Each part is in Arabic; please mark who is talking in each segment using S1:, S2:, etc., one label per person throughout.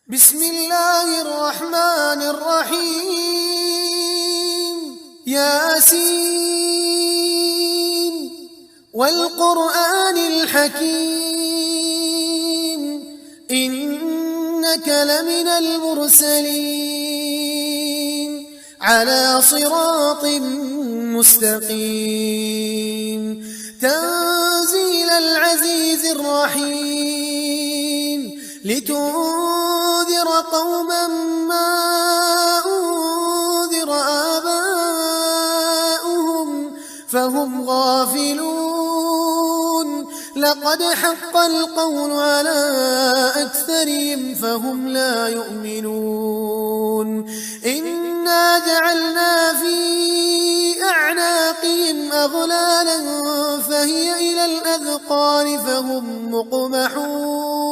S1: بسم الله الرحمن الرحيم ياسين والقرآن الحكيم إنك لمن المرسلين على صراط مستقيم تنزيل العزيز الرحيم لتنذر قوما ما أنذر آباؤهم فهم غافلون لقد حق القول على أكثرهم فهم لا يؤمنون إنا جعلنا في أعناقهم أغلالا فهي إلى الأذقان فهم مقمحون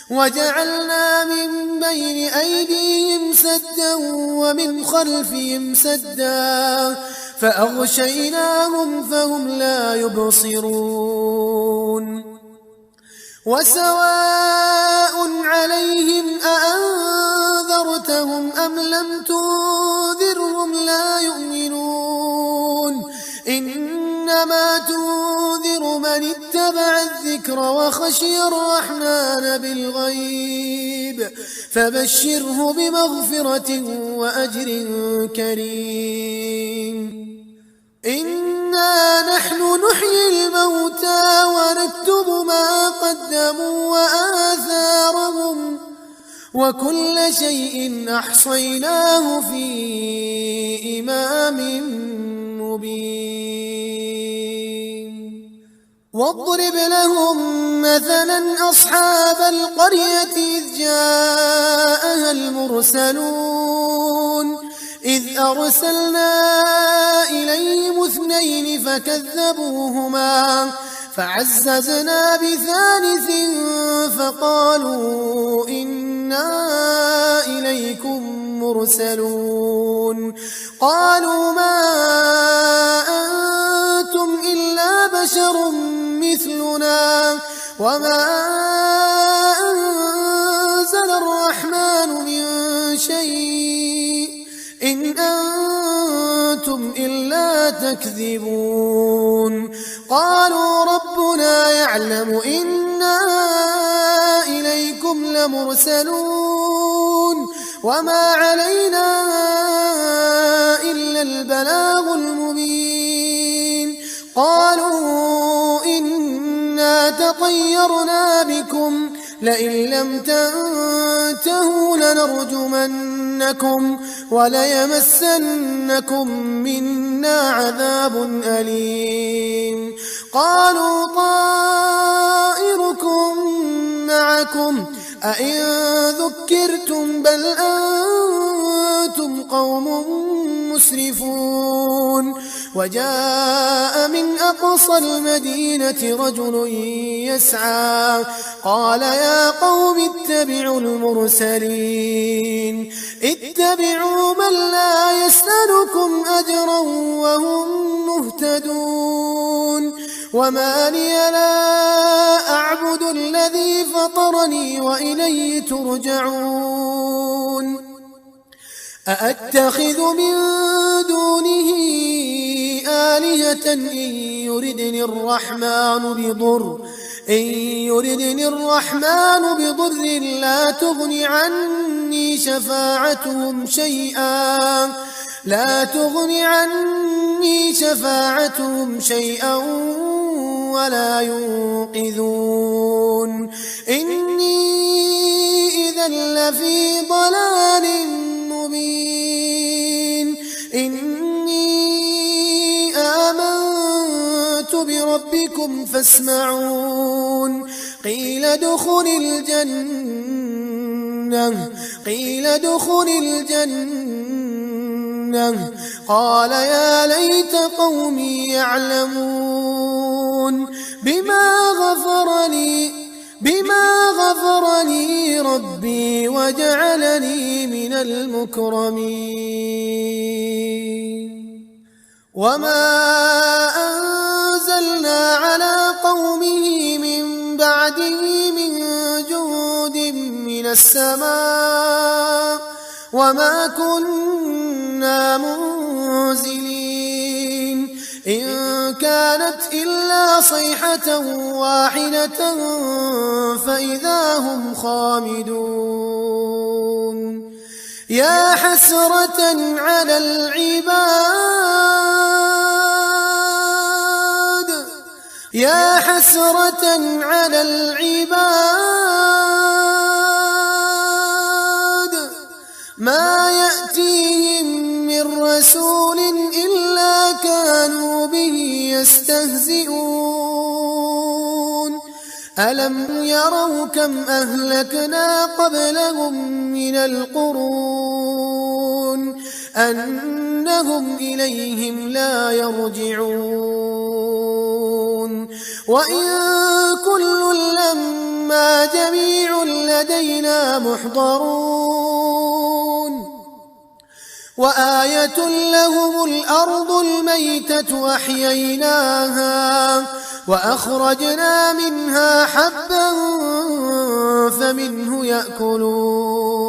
S1: وجعلنا من بين أيديهم سدا ومن خلفهم سدا فأغشيناهم فهم لا يبصرون وسواء عليهم أأنذرتهم أم لم تنذرهم لا يؤمنون إنما تنذر من اتبع الذكر وخشي الرحمن بالغيب فبشره بمغفرة وأجر كريم إنا نحن نحيي الموتى ونكتب ما قدموا وآثارهم وكل شيء أحصيناه في إمام مبين واضرب لهم مثلا أصحاب القرية إذ جاءها المرسلون إذ أرسلنا إليهم اثنين فكذبوهما فعززنا بثالث فقالوا إنا إليكم مرسلون قالوا ما أنتم إلا بشر مثلنا وما أنزل الرحمن من شيء إن أنتم إلا تكذبون قالوا ربنا يعلم إنا إليكم لمرسلون وما علينا إلا البلاغ المبين قالوا إنا تطيرنا بكم لئن لم تنتهوا لنرجمنكم وليمسنكم منا عذاب أليم قالوا طائركم معكم أئن ذكرتم بل أنتم قوم مسرفون وجاء من أقصى المدينة رجل يسعى قال يا قوم اتبعوا المرسلين اتبعوا من لا يسألكم أجرا وهم مهتدون وما لي لا أعبد الذي فطرني وإليه ترجعون أأتخذ من دونه آلهة إن يردني الرحمن بضر لا تغن عني شفاعتهم شيئا ولا ينقذون إني إذا لفي ضلال مبين إني آمنت بربكم فاسمعون قيل ادخل الجنة قال يا ليت قومي يعلمون بما غفر لي ربي وجعلني من المكرمين وما أنزلنا على قومه من بعده من جند من السماء وما كنا منزلين إن كانت إلا صيحة واحدة فإذا هم خامدون يا حسرة على العباد يا حسرة على العباد ما يأتيهم من رسول إلا كانوا به يستهزئون ألم يروا كم أهلكنا قبلهم من القرون أنهم إليهم لا يرجعون وإن كل لما جميع لدينا محضرون وآية لهم الأرض الميتة أحييناها وأخرجنا منها حبا فمنه يأكلون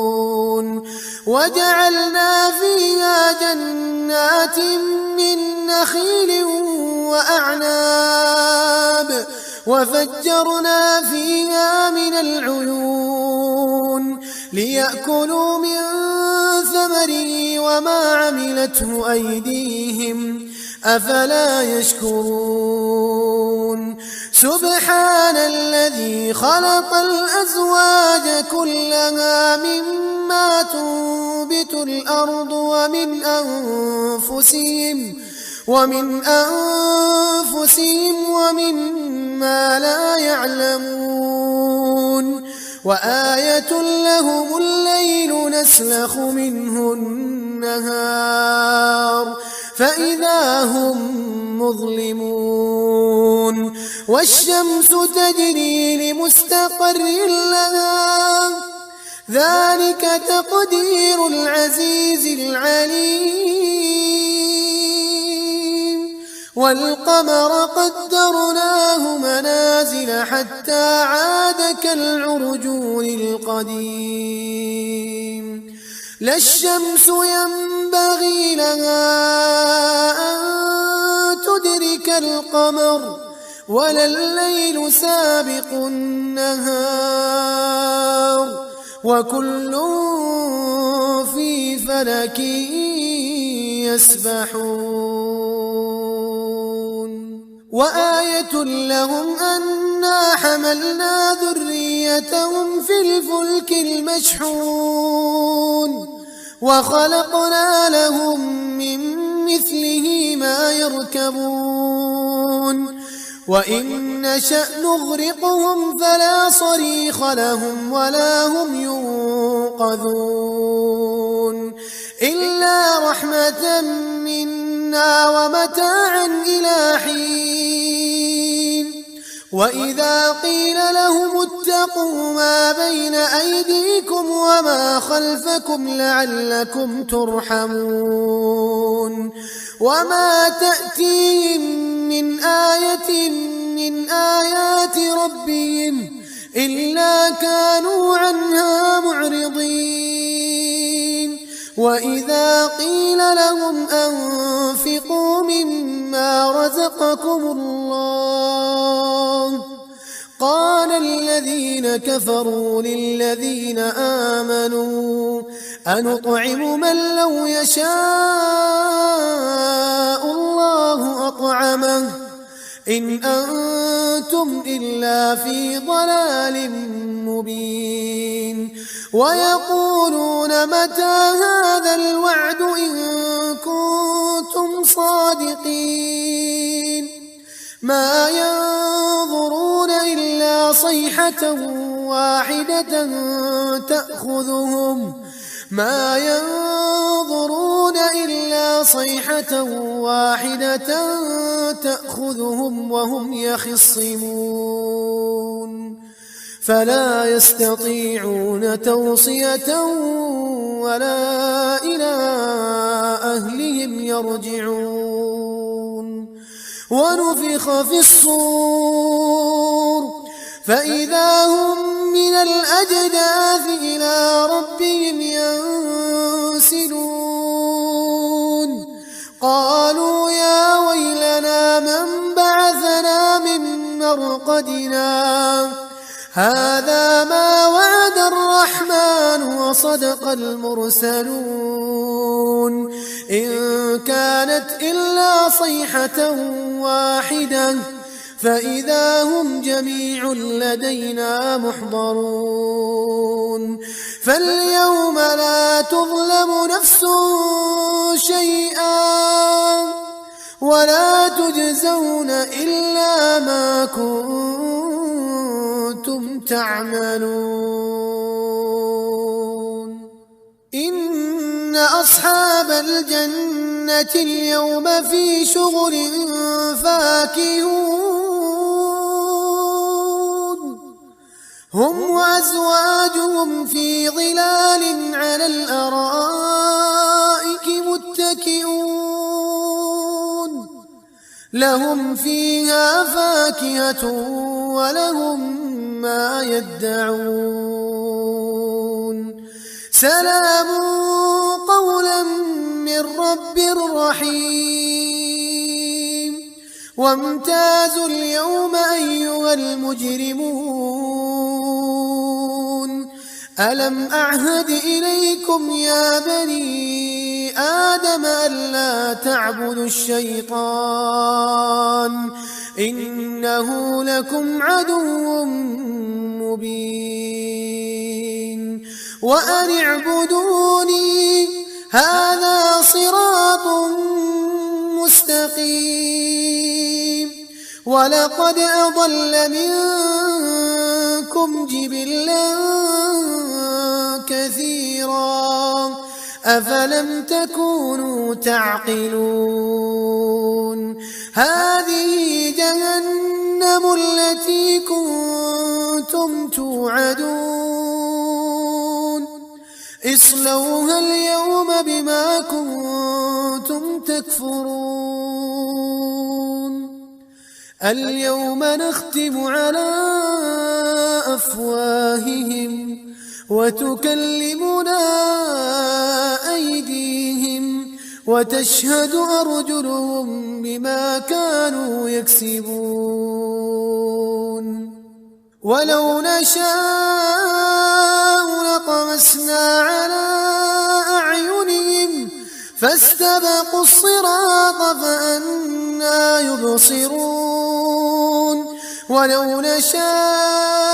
S1: وجعلنا فيها جنات من نخيل وأعناب وفجرنا فيها من العيون ليأكلوا من ثمره وما عملته أيديهم أفلا يشكرون سبحان الذي خلق الأزواج كلها مما تنبت الأرض ومن أنفسهم ومما لا يعلمون وآية لهم الليل نسلخ منه النهار فإذا هم مظلمون والشمس تجري لمستقر لها ذلك تقدير العزيز العليم والقمر قدرناه منازل حتى عاد كالعرجون القديم لا الشمس ينبغي لها أن تدرك القمر ولا الليل سابق النهار وكل في فلك يسبحون وآية لهم أنا حملنا ذريتهم في الفلك المشحون وخلقنا لهم من مثله ما يركبون وإن نشأ نغرقهم فلا صريخ لهم ولا هم ينقذون إلا رحمة منا ومتاعا إلى حين وإذا قيل لهم اتقوا ما بين أيديكم وما خلفكم لعلكم ترحمون وما تأتيهم من آية من آيات ربهم إلا كانوا عنها معرضين وإذا قيل لهم أنفقوا مما رزقكم الله قال الذين كفروا للذين آمنوا أنطعم من لو يشاء الله أطعمه إن أنتم إلا في ضلال مبين ويقولون متى هذا الوعد إن كنتم صادقين ما ينظرون إلا صيحة واحدة تأخذهم وهم يخصمون فلا يستطيعون توصية ولا إلى أهلهم يرجعون ونفخ في الصور فإذا هم من الأجداث إلى ربهم ينسلون قالوا يا ويلنا من بعثنا من مرقدنا هذا ما وعد الرحمن وصدق المرسلون إن كانت إلا صيحة واحدة فإذا هم جميع لدينا محضرون فاليوم لا تظلم نفس شيئا ولا تجزون إلا ما كنتم تعملون إن أصحاب الجنة اليوم في شغل فاكهون هم وأزواجهم في ظلال على الأرائك متكئون لهم فيها فاكهة ولهم ما يدعون سلام قولا من رب رحيم وامتازوا اليوم أيها المجرمون ألم أعهد إليكم يا بني آدم ألا تعبدوا الشيطان إنه لكم عدو مبين وأن اعبدوني هذا صراط مستقيم ولقد أضل منكم جبلا كثيرا أفلم تكونوا تعقلون هذه جهنم التي كنتم توعدون اصلوها اليوم بما كنتم تكفرون اليوم نختم على أفواههم وتكلمنا أيديهم وتشهد أرجلهم بما كانوا يكسبون ولو نشاء لطمسنا على أعينهم فاستبقوا الصراط فأنى يبصرون ولو نشاء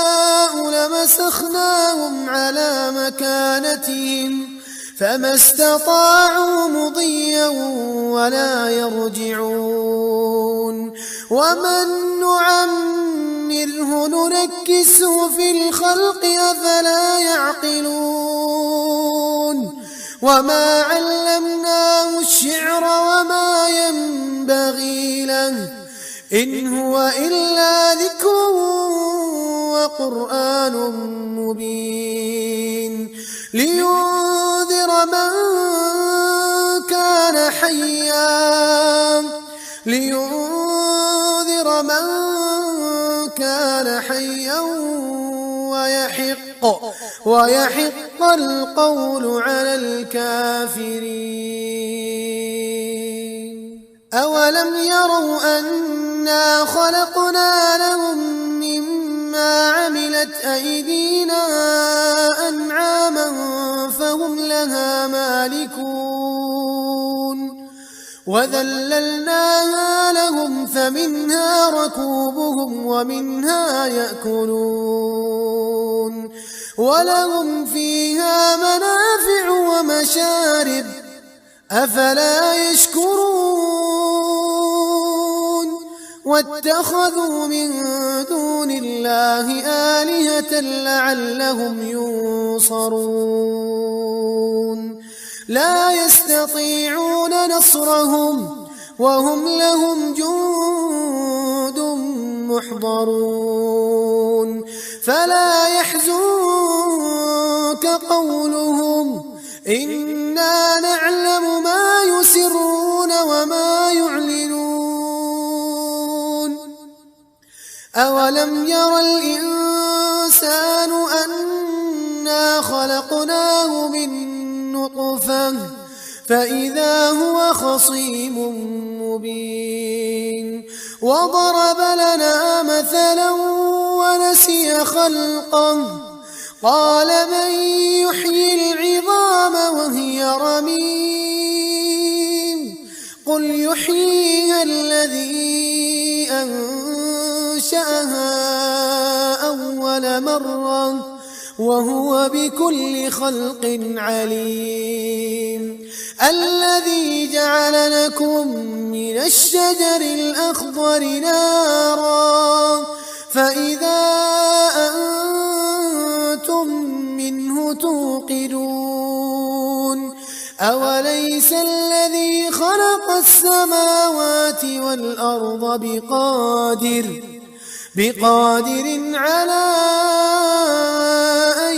S1: لمسخناهم على مكانتهم فما استطاعوا مضيا ولا يرجعون ومن نعمره ننكسه في الخلق أفلا يعقلون وما علمناه الشعر وما ينبغي له إن هو إلا ذكر وقرآن مبين لينذر من كان حيا ويحق القول على الكافرين أولم يروا أنا خلقنا لهم مما عملت أيدينا أنعاما فهم لها مالكون وذللناها لهم فمنها ركوبهم ومنها يأكلون ولهم فيها منافع ومشارب أفلا يشكرون واتخذوا من دون الله آلهة لعلهم ينصرون لا يستطيعون نصرهم وهم لهم جند محضرون فلا يحزنك قولهم إنا نعلم ما يسرون وما يعلنون أولم ير الإنسان أنا خلقناه من نطفة فإذا هو خصيم مبين وضرب لنا مثلا ونسي خلقه قال من يحيي العظام وهي رميم قل يحييها الذي أنشأها أول مرة وهو بكل خلق عليم الذي جعل لكم من الشجر الأخضر نارا فإذا أنتم منه توقدون أوليس الذي خلق السماوات والأرض بقادر على أن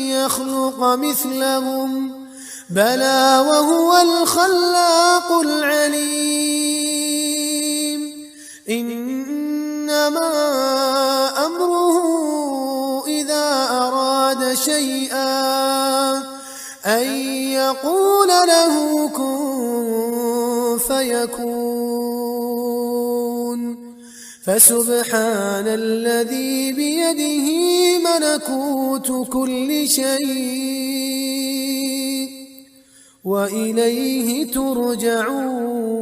S1: يخلق مثلهم بلى وهو الخلاق العليم إنما أمره إذا أراد شيئا أن يقول له كن فيكون فسبحان الذي بيده ملكوت كل شيء وإليه ترجعون.